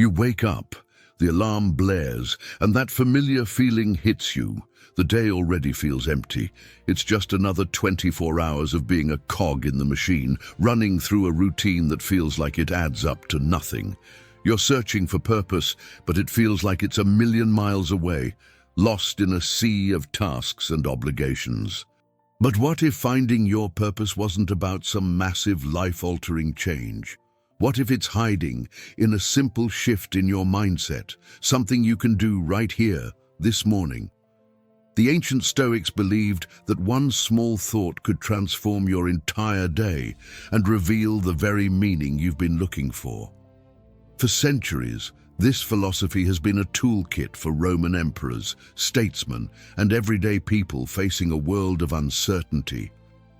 You wake up, the alarm blares, and that familiar feeling hits you. The day already feels empty. It's just another 24 hours of being a cog in the machine, running through a routine that feels like it adds up to nothing. You're searching for purpose, but it feels like it's a million miles away, lost in a sea of tasks and obligations. But what if finding your purpose wasn't about some massive life-altering change? What if it's hiding in a simple shift in your mindset, something you can do right here, this morning? The ancient Stoics believed that one small thought could transform your entire day and reveal the very meaning you've been looking for. For centuries, this philosophy has been a toolkit for Roman emperors, statesmen, and everyday people facing a world of uncertainty.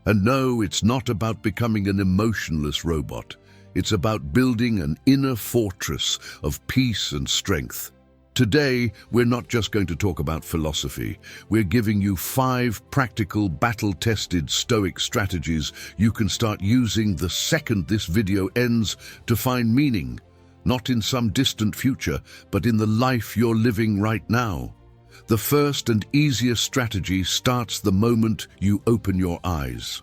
And no, it's not about becoming an emotionless robot. It's about building an inner fortress of peace and strength. Today, we're not just going to talk about philosophy. We're giving you 5 practical, battle-tested Stoic strategies you can start using the second this video ends to find meaning. Not in some distant future, but in the life you're living right now. The first and easiest strategy starts the moment you open your eyes.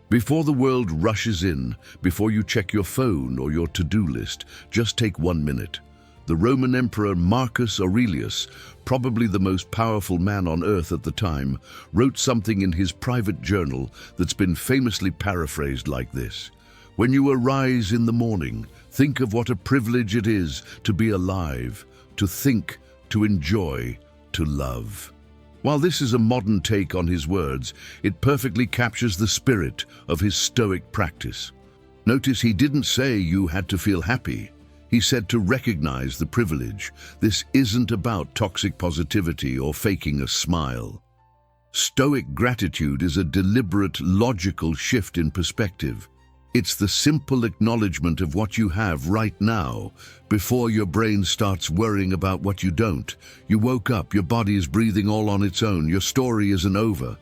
Before the world rushes in, before you check your phone or your to-do list, just take 1 minute. The Roman Emperor Marcus Aurelius, probably the most powerful man on earth at the time, wrote something in his private journal that's been famously paraphrased like this: "When you arise in the morning, think of what a privilege it is to be alive, to think, to enjoy, to love." While this is a modern take on his words, it perfectly captures the spirit of his Stoic practice. Notice he didn't say you had to feel happy. He said to recognize the privilege. This isn't about toxic positivity or faking a smile. Stoic gratitude is a deliberate, logical shift in perspective. It's the simple acknowledgement of what you have right now, before your brain starts worrying about what you don't. You woke up, your body is breathing all on its own, your story isn't over.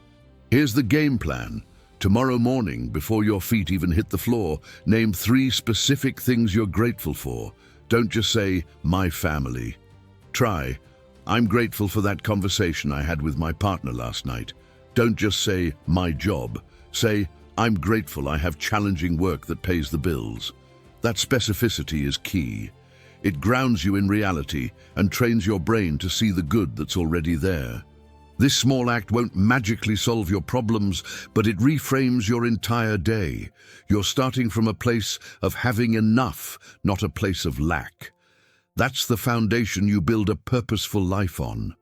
Here's the game plan. Tomorrow morning, before your feet even hit the floor, name 3 specific things you're grateful for. Don't just say, "my family." Try, "I'm grateful for that conversation I had with my partner last night." Don't just say, "my job." Say, "I'm grateful I have challenging work that pays the bills." That specificity is key. It grounds you in reality and trains your brain to see the good that's already there. This small act won't magically solve your problems, but it reframes your entire day. You're starting from a place of having enough, not a place of lack. That's the foundation you build a purposeful life on.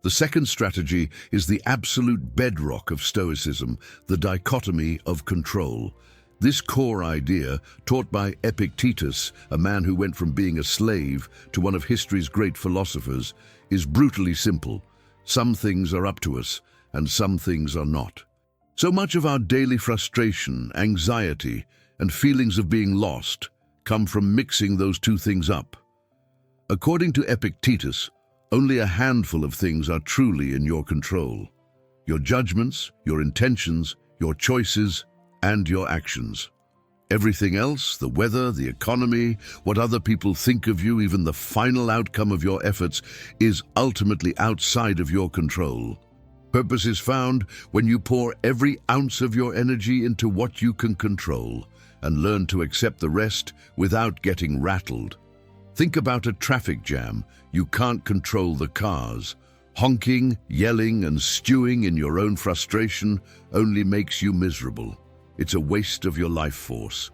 The second strategy is the absolute bedrock of Stoicism, the dichotomy of control. This core idea, taught by Epictetus, a man who went from being a slave to one of history's great philosophers, is brutally simple. Some things are up to us, and some things are not. So much of our daily frustration, anxiety, and feelings of being lost come from mixing those two things up. According to Epictetus, only a handful of things are truly in your control: your judgments, your intentions, your choices, and your actions. Everything else, the weather, the economy, what other people think of you, even the final outcome of your efforts, is ultimately outside of your control. Purpose is found when you pour every ounce of your energy into what you can control and learn to accept the rest without getting rattled. Think about a traffic jam. You can't control the cars. Honking, yelling, and stewing in your own frustration only makes you miserable. It's a waste of your life force.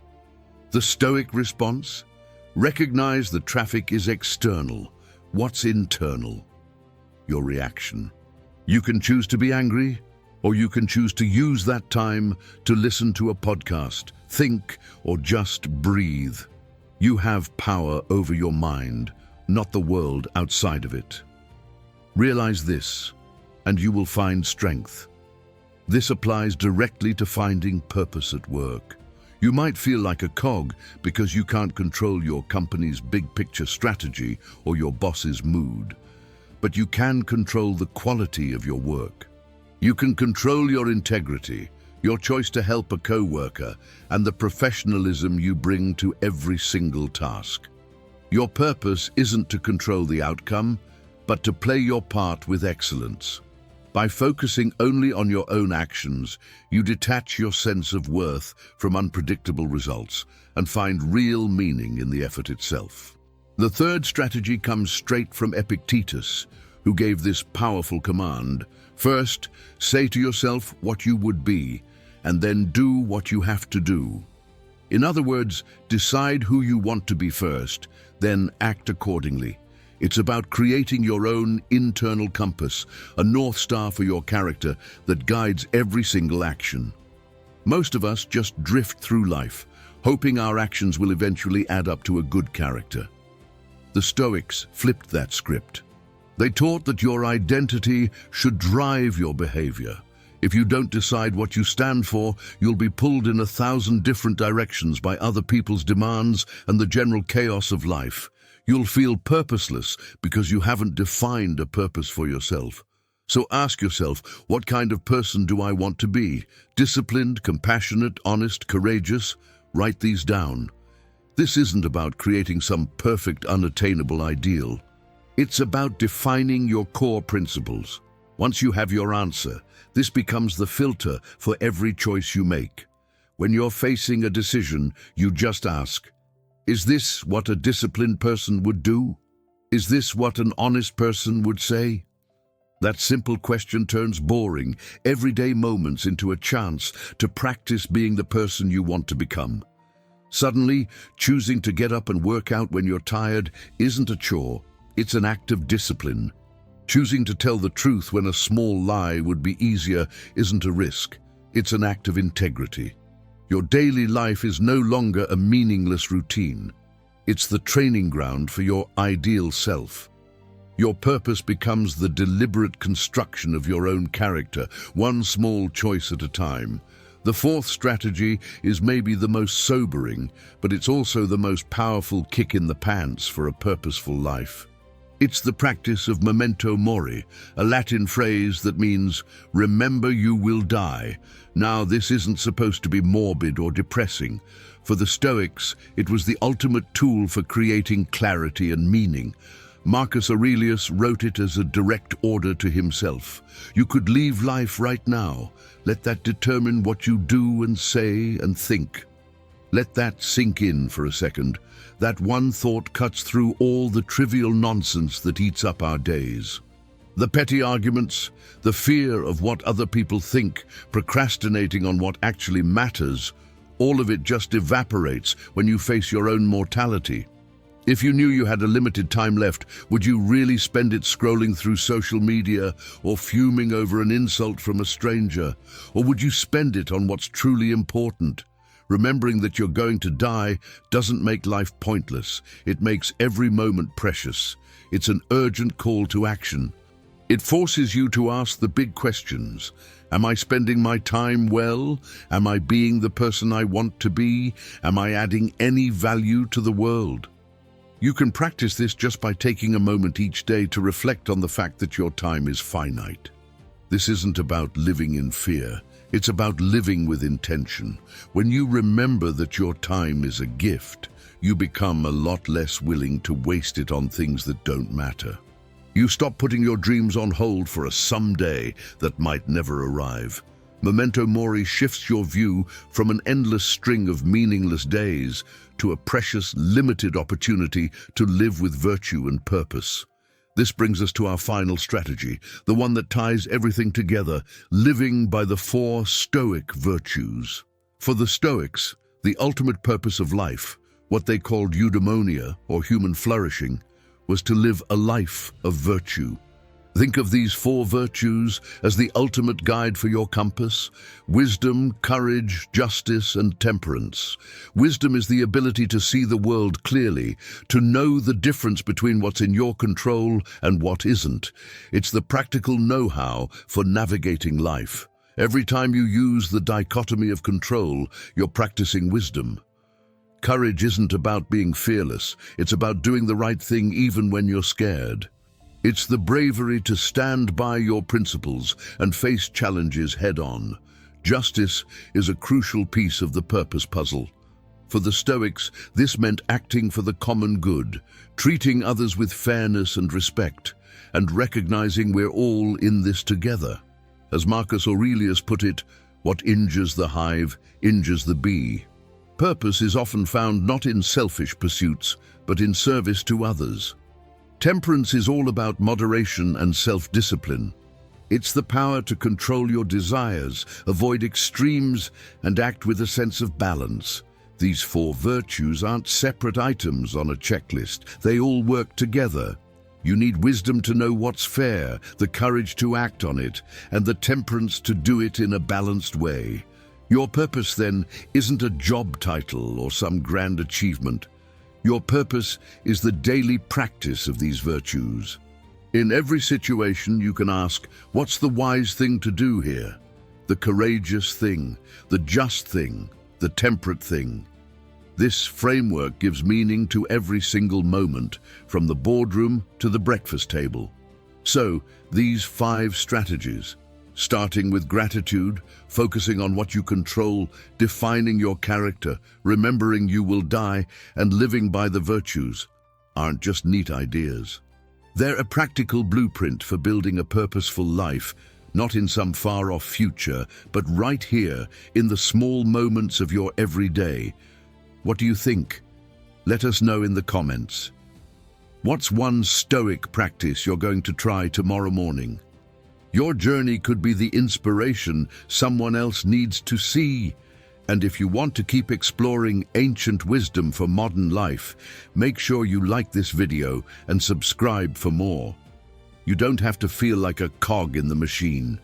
The Stoic response? Recognize the traffic is external. What's internal? Your reaction. You can choose to be angry, or you can choose to use that time to listen to a podcast, think, or just breathe. You have power over your mind, not the world outside of it. Realize this, and you will find strength. This applies directly to finding purpose at work. You might feel like a cog because you can't control your company's big picture strategy or your boss's mood. But you can control the quality of your work. You can control your integrity, your choice to help a co-worker, and the professionalism you bring to every single task. Your purpose isn't to control the outcome, but to play your part with excellence. By focusing only on your own actions, you detach your sense of worth from unpredictable results and find real meaning in the effort itself. The third strategy comes straight from Epictetus, who gave this powerful command. First, say to yourself what you would be, and then do what you have to do. In other words, decide who you want to be first, then act accordingly. It's about creating your own internal compass, a North Star for your character that guides every single action. Most of us just drift through life, hoping our actions will eventually add up to a good character. The Stoics flipped that script. They taught that your identity should drive your behavior. If you don't decide what you stand for, you'll be pulled in 1,000 different directions by other people's demands and the general chaos of life. You'll feel purposeless because you haven't defined a purpose for yourself. So ask yourself, what kind of person do I want to be? Disciplined, compassionate, honest, courageous? Write these down. This isn't about creating some perfect, unattainable ideal. It's about defining your core principles. Once you have your answer, this becomes the filter for every choice you make. When you're facing a decision, you just ask, is this what a disciplined person would do? Is this what an honest person would say? That simple question turns boring, everyday moments into a chance to practice being the person you want to become. Suddenly, choosing to get up and work out when you're tired isn't a chore, it's an act of discipline. Choosing to tell the truth when a small lie would be easier isn't a risk, it's an act of integrity. Your daily life is no longer a meaningless routine. It's the training ground for your ideal self. Your purpose becomes the deliberate construction of your own character, one small choice at a time. The fourth strategy is maybe the most sobering, but it's also the most powerful kick in the pants for a purposeful life. It's the practice of memento mori, a Latin phrase that means, remember you will die. Now, this isn't supposed to be morbid or depressing. For the Stoics, it was the ultimate tool for creating clarity and meaning. Marcus Aurelius wrote it as a direct order to himself. You could leave life right now. Let that determine what you do and say and think. Let that sink in for a second. That one thought cuts through all the trivial nonsense that eats up our days. The petty arguments, the fear of what other people think, procrastinating on what actually matters, all of it just evaporates when you face your own mortality. If you knew you had a limited time left, would you really spend it scrolling through social media or fuming over an insult from a stranger? Or would you spend it on what's truly important? Remembering that you're going to die doesn't make life pointless. It makes every moment precious. It's an urgent call to action. It forces you to ask the big questions. Am I spending my time well? Am I being the person I want to be? Am I adding any value to the world? You can practice this just by taking a moment each day to reflect on the fact that your time is finite. This isn't about living in fear. It's about living with intention. When you remember that your time is a gift, you become a lot less willing to waste it on things that don't matter. You stop putting your dreams on hold for a someday that might never arrive. Memento mori shifts your view from an endless string of meaningless days to a precious, limited opportunity to live with virtue and purpose. This brings us to our final strategy, the one that ties everything together, living by the 4 Stoic virtues. For the Stoics, the ultimate purpose of life, what they called eudaimonia, or human flourishing, was to live a life of virtue. Think of these 4 virtues as the ultimate guide for your compass: wisdom, courage, justice, and temperance. Wisdom is the ability to see the world clearly, to know the difference between what's in your control and what isn't. It's the practical know-how for navigating life. Every time you use the dichotomy of control, you're practicing wisdom. Courage isn't about being fearless. It's about doing the right thing even when you're scared. It's the bravery to stand by your principles and face challenges head-on. Justice is a crucial piece of the purpose puzzle. For the Stoics, this meant acting for the common good, treating others with fairness and respect, and recognizing we're all in this together. As Marcus Aurelius put it, what injures the hive injures the bee. Purpose is often found not in selfish pursuits, but in service to others. Temperance is all about moderation and self-discipline. It's the power to control your desires, avoid extremes, and act with a sense of balance. These four virtues aren't separate items on a checklist. They all work together. You need wisdom to know what's fair, the courage to act on it, and the temperance to do it in a balanced way. Your purpose, then, isn't a job title or some grand achievement. Your purpose is the daily practice of these virtues. In every situation, you can ask, what's the wise thing to do here? The courageous thing, the just thing, the temperate thing. This framework gives meaning to every single moment, from the boardroom to the breakfast table. So, these 5 strategies, starting with gratitude, focusing on what you control, defining your character, remembering you will die, and living by the virtues, aren't just neat ideas. They're a practical blueprint for building a purposeful life, not in some far-off future, but right here, in the small moments of your everyday. What do you think? Let us know in the comments. What's one Stoic practice you're going to try tomorrow morning? Your journey could be the inspiration someone else needs to see. And if you want to keep exploring ancient wisdom for modern life, make sure you like this video and subscribe for more. You don't have to feel like a cog in the machine.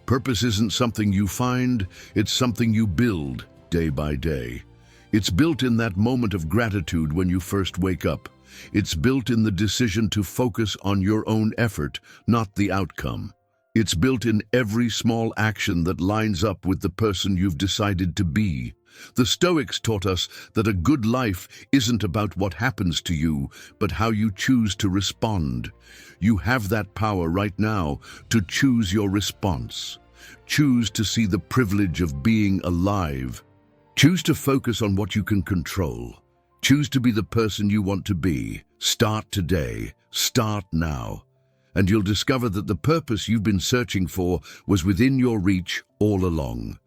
Purpose isn't something you find, it's something you build day by day. It's built in that moment of gratitude when you first wake up. It's built in the decision to focus on your own effort, not the outcome. It's built in every small action that lines up with the person you've decided to be. The Stoics taught us that a good life isn't about what happens to you, but how you choose to respond. You have that power right now to choose your response. Choose to see the privilege of being alive. Choose to focus on what you can control. Choose to be the person you want to be. Start today. Start now. And you'll discover that the purpose you've been searching for was within your reach all along.